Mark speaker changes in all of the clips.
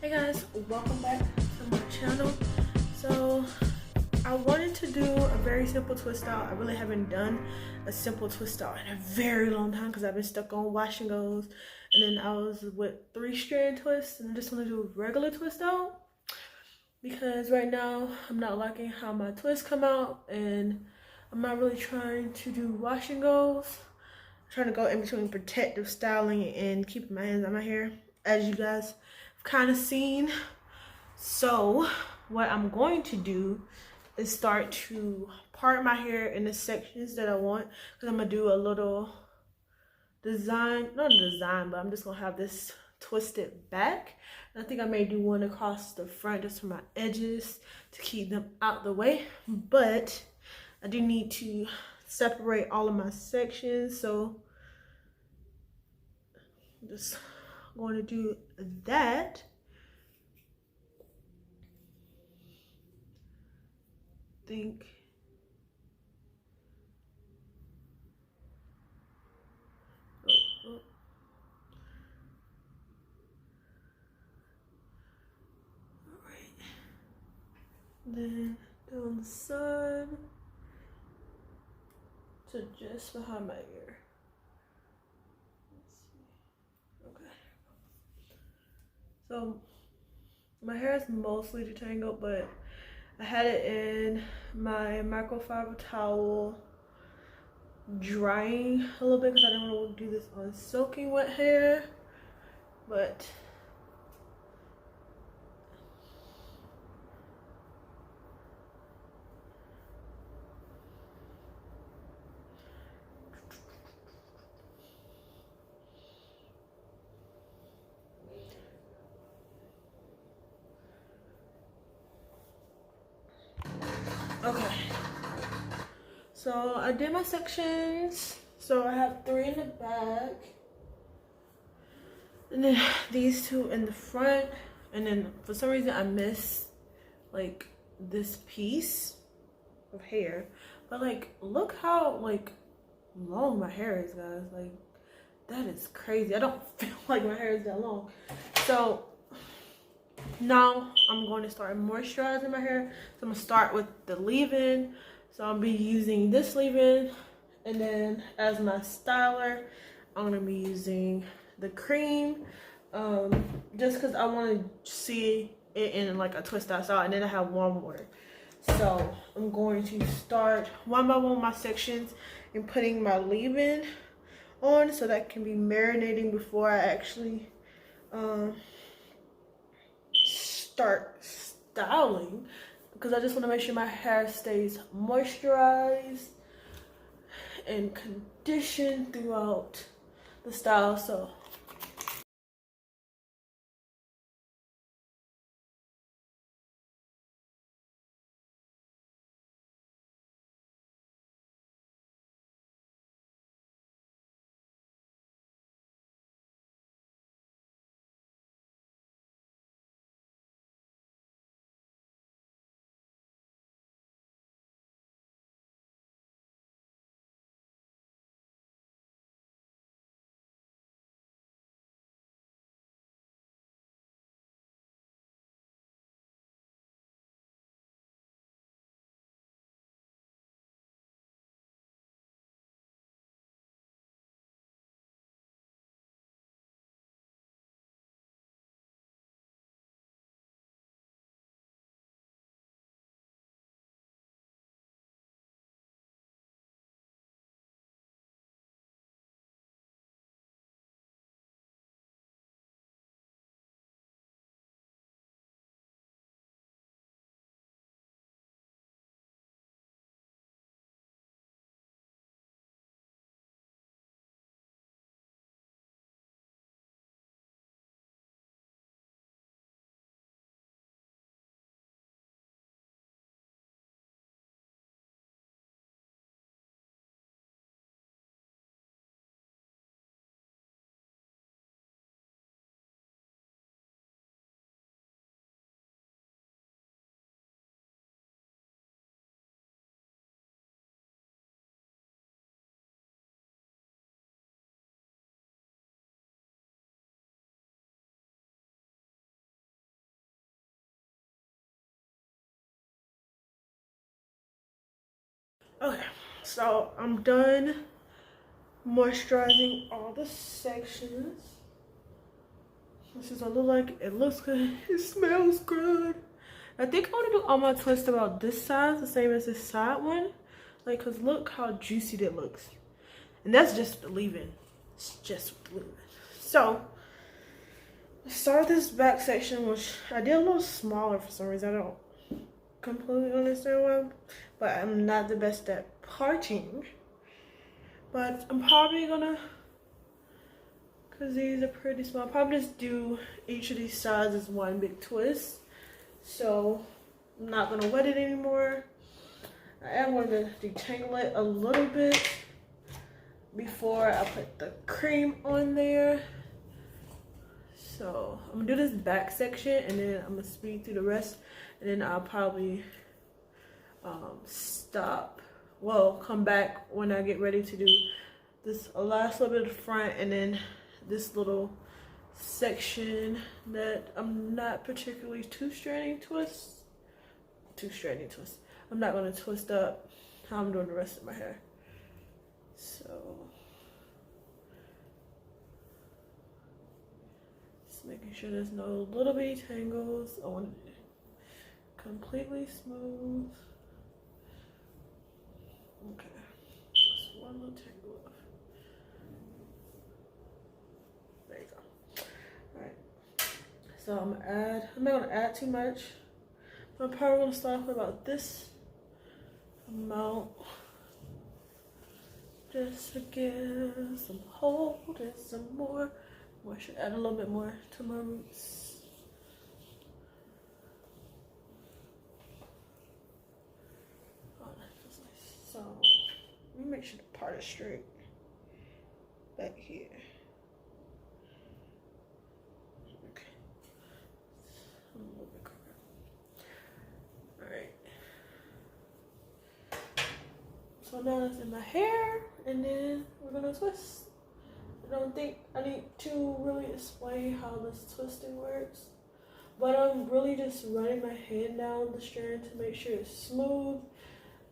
Speaker 1: Hey guys, welcome back to my channel. So I wanted to do a very simple twist out. I really haven't done a simple twist out in a very long time because I've been stuck on wash and goes, and then I was with 3-strand twists, and I just want to do a regular twist out because right now I'm not liking how my twists come out, and I'm not really trying to do wash and goes. I'm trying to go in between protective styling and keeping my hands on my hair, as you guys have kind of seen. So what I'm going to do is start to part my hair in the sections that I want, because I'm gonna do a little design, not a design, but I'm just gonna have this twisted back. And I think I may do one across the front just for my edges to keep them out the way, but I do need to separate all of my sections, so I'm just going to do that. Think oh. All right, then down the side to just behind my ear. Let's see. Okay, so my hair is mostly detangled, but I had it in my microfiber towel drying a little bit because I didn't want to do this on soaking wet hair, but okay. So I did my sections. So I have 3 in the back, and then these 2 in the front, and then for some reason I missed like this piece of hair, but like look how like long my hair is, guys. Like that is crazy. I don't feel like my hair is that long. So now I'm going to start moisturizing my hair. So I'm gonna start with the leave-in. So I'll be using this leave-in, and then as my styler I'm gonna be using the cream, just because I want to see it in like a twist out style. And then I have one more, so I'm going to start one by one my sections and putting my leave-in on, so that can be marinating before I actually start styling, because I just want to make sure my hair stays moisturized and conditioned throughout the style. So Okay, so I'm done moisturizing all the sections. This is what it look like. It looks good. It smells good. I think I want to do all my twists about this side, the same as this side one. Like, cause look how juicy that looks. And that's just the leave-in. It's just the leave-in. So, let's start this back section, which I did a little smaller for some reason. I don't completely understand why, but I'm not the best at parting. But I'm probably gonna, cause these are pretty small, I'll probably just do each of these sides as one big twist. So I'm not gonna wet it anymore. I am going to detangle it a little bit before I put the cream on there. So I'm gonna do this back section and then I'm gonna speed through the rest, and then I'll probably stop. Well, come back when I get ready to do this last little bit of the front, and then this little section that I'm not particularly two stranding twists. I'm not gonna twist up how I'm doing the rest of my hair. So just making sure there's no little bitty tangles. I want it completely smooth. Okay, just one little tangle off. There you go. Alright. So I'm not gonna add too much. I'm probably gonna start off with about this amount. Just to give some hold and some more. I should add a little bit more to my roots. Oh, that feels nice. So let me make sure the part is straight back here. Okay. A little bit crooked. Alright. So now that's in my hair, and then we're gonna twist. I don't think I need to really explain how this twisting works, but I'm really just running my hand down the strand to make sure it's smooth,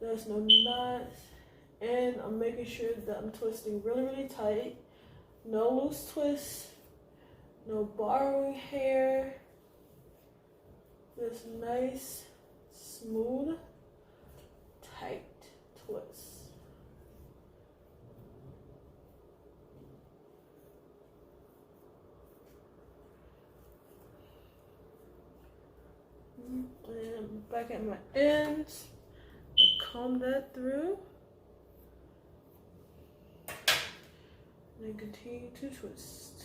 Speaker 1: there's no knots, and I'm making sure that I'm twisting really tight. No loose twists, no borrowing hair. This nice, smooth, tight twist. And back at my ends, comb that through, and then continue to twist.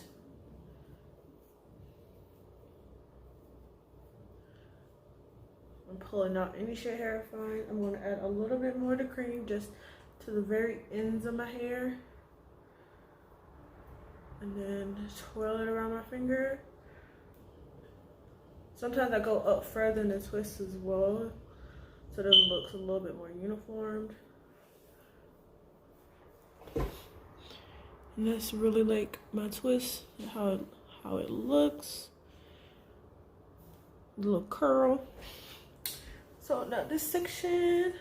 Speaker 1: I'm pulling out any shade hair fine. I'm going to add a little bit more of the cream just to the very ends of my hair, and then twirl it around my finger. Sometimes I go up further in the twist as well, so that it looks a little bit more uniformed. And that's really like my twist, how it looks. A little curl. So now this section,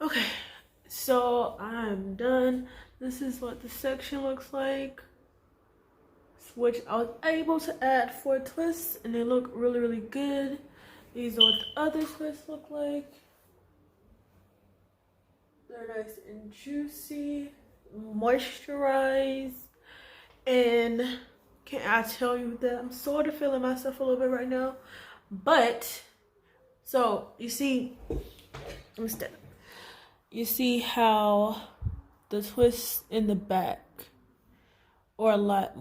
Speaker 1: Okay, so I'm done. This is what the section looks like, which I was able to add 4 twists and they look really, really good. These are what the other twists look like. They're nice and juicy. Moisturize. And can I tell you that I'm sort of feeling myself a little bit right now. But, so you see, you see how the twists in the back are a lot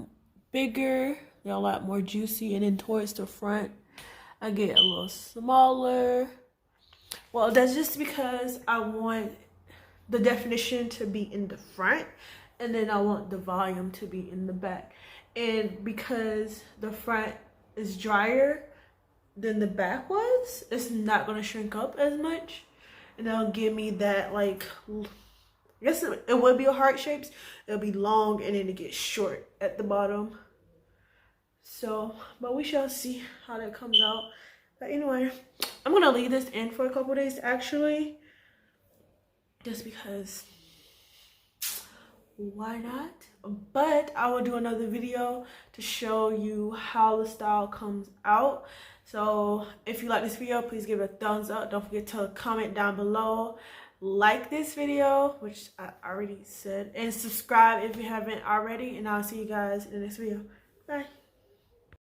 Speaker 1: bigger, they're a lot more juicy, and then towards the front I get a little smaller. Well, that's just because I want the definition to be in the front and then I want the volume to be in the back. And because the front is drier than the back was, it's not going to shrink up as much, and it'll give me that, like, I guess it would be a heart shapes. It'll be long and then it gets short at the bottom. So, but we shall see how that comes out. But anyway, I'm gonna leave this in for a couple days actually, just because why not? But I will do another video to show you how the style comes out. So if you like this video, please give it a thumbs up. Don't forget to comment down below, like this video, which I already said, and subscribe if you haven't already, and I'll see you guys in the next video. Bye.